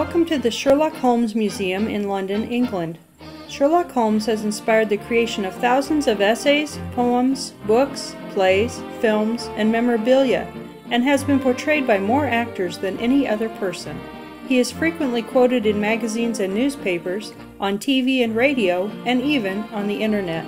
Welcome to the Sherlock Holmes Museum in London, England. Sherlock Holmes has inspired the creation of thousands of essays, poems, books, plays, films, and memorabilia, and has been portrayed by more actors than any other person. He is frequently quoted in magazines and newspapers, on TV and radio, and even on the internet.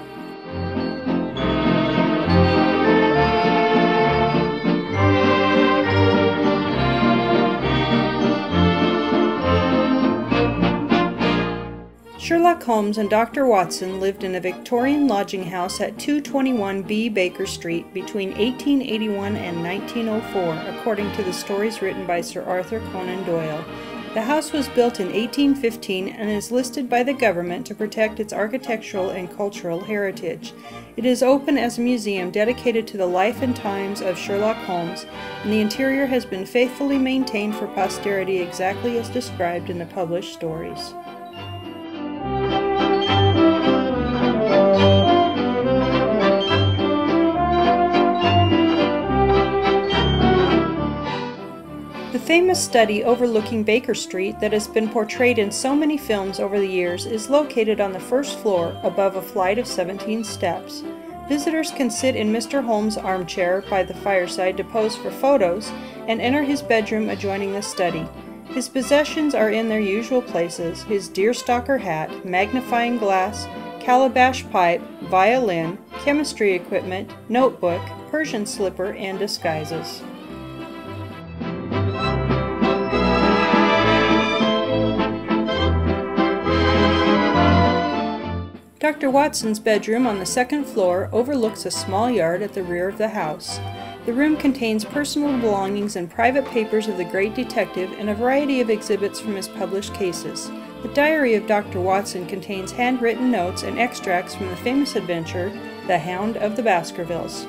Sherlock Holmes and Dr. Watson lived in a Victorian lodging house at 221B Baker Street between 1881 and 1904, according to the stories written by Sir Arthur Conan Doyle. The house was built in 1815 and is listed by the government to protect its architectural and cultural heritage. It is open as a museum dedicated to the life and times of Sherlock Holmes, and the interior has been faithfully maintained for posterity exactly as described in the published stories. The famous study overlooking Baker Street that has been portrayed in so many films over the years is located on the first floor above a flight of 17 steps. Visitors can sit in Mr. Holmes' armchair by the fireside to pose for photos and enter his bedroom adjoining the study. His possessions are in their usual places: his deerstalker hat, magnifying glass, calabash pipe, violin, chemistry equipment, notebook, Persian slipper, and disguises. Dr. Watson's bedroom on the second floor overlooks a small yard at the rear of the house. The room contains personal belongings and private papers of the great detective and a variety of exhibits from his published cases. The diary of Dr. Watson contains handwritten notes and extracts from the famous adventure, The Hound of the Baskervilles.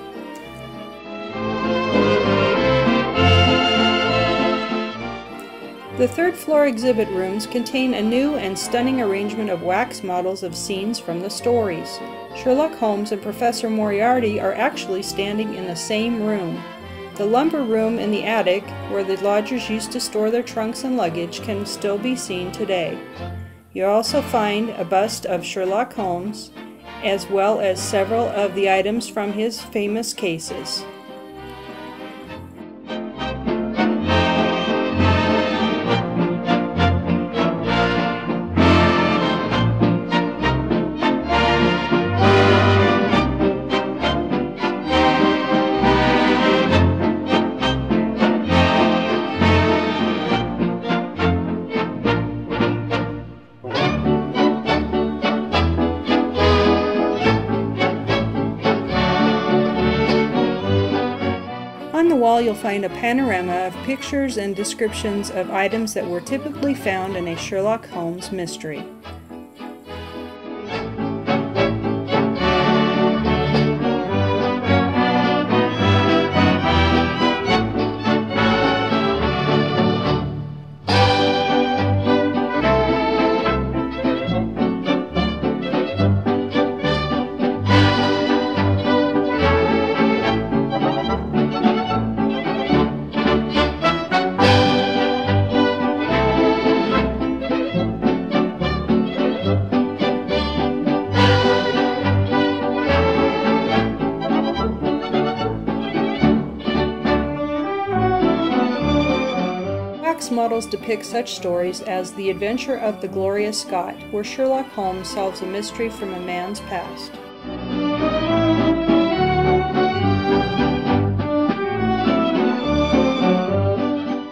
The third floor exhibit rooms contain a new and stunning arrangement of wax models of scenes from the stories. Sherlock Holmes and Professor Moriarty are actually standing in the same room. The lumber room in the attic, where the lodgers used to store their trunks and luggage, can still be seen today. You also find a bust of Sherlock Holmes, as well as several of the items from his famous cases. On the wall you'll find a panorama of pictures and descriptions of items that were typically found in a Sherlock Holmes mystery. Models depict such stories as The Adventure of the Gloria Scott, where Sherlock Holmes solves a mystery from a man's past.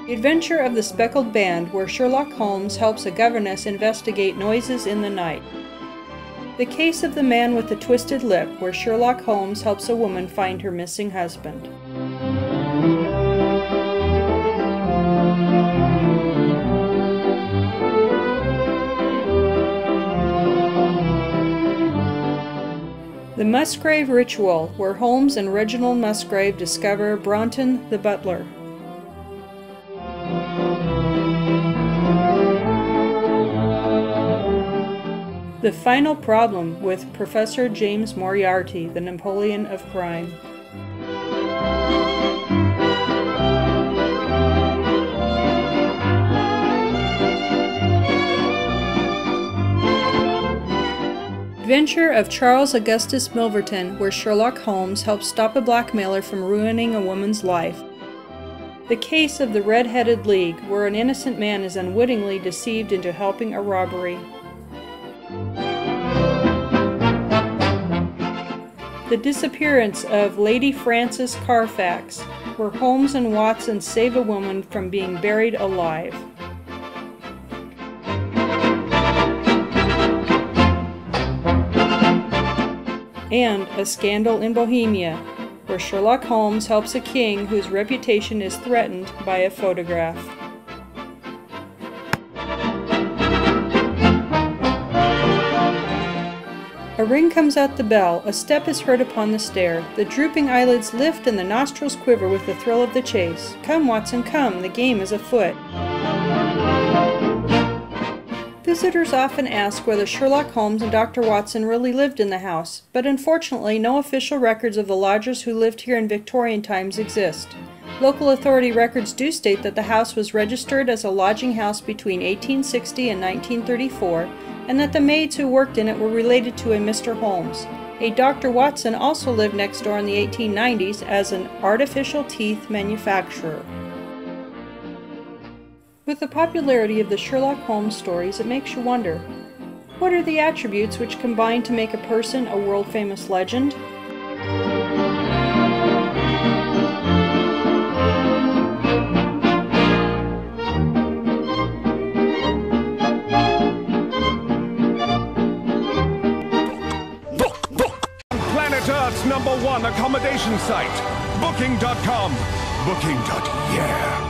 The Adventure of the Speckled Band, where Sherlock Holmes helps a governess investigate noises in the night. The Case of the Man with the Twisted Lip, where Sherlock Holmes helps a woman find her missing husband. The Musgrave Ritual, where Holmes and Reginald Musgrave discover Bronte the butler. The Final Problem, with Professor James Moriarty, the Napoleon of crime. Adventure of Charles Augustus Milverton, where Sherlock Holmes helps stop a blackmailer from ruining a woman's life. The Case of the Red-Headed League, where an innocent man is unwittingly deceived into helping a robbery. The Disappearance of Lady Frances Carfax, where Holmes and Watson save a woman from being buried alive. And A Scandal in Bohemia, where Sherlock Holmes helps a king whose reputation is threatened by a photograph. A ring comes at the bell, a step is heard upon the stair, the drooping eyelids lift and the nostrils quiver with the thrill of the chase. Come, Watson, come, the game is afoot. Visitors often ask whether Sherlock Holmes and Dr. Watson really lived in the house, but unfortunately no official records of the lodgers who lived here in Victorian times exist. Local authority records do state that the house was registered as a lodging house between 1860 and 1934, and that the maids who worked in it were related to a Mr. Holmes. A Dr. Watson also lived next door in the 1890s as an artificial teeth manufacturer. With the popularity of the Sherlock Holmes stories, it makes you wonder, what are the attributes which combine to make a person a world-famous legend? Planet Earth's #1 accommodation site, Booking.com. Booking.yeah.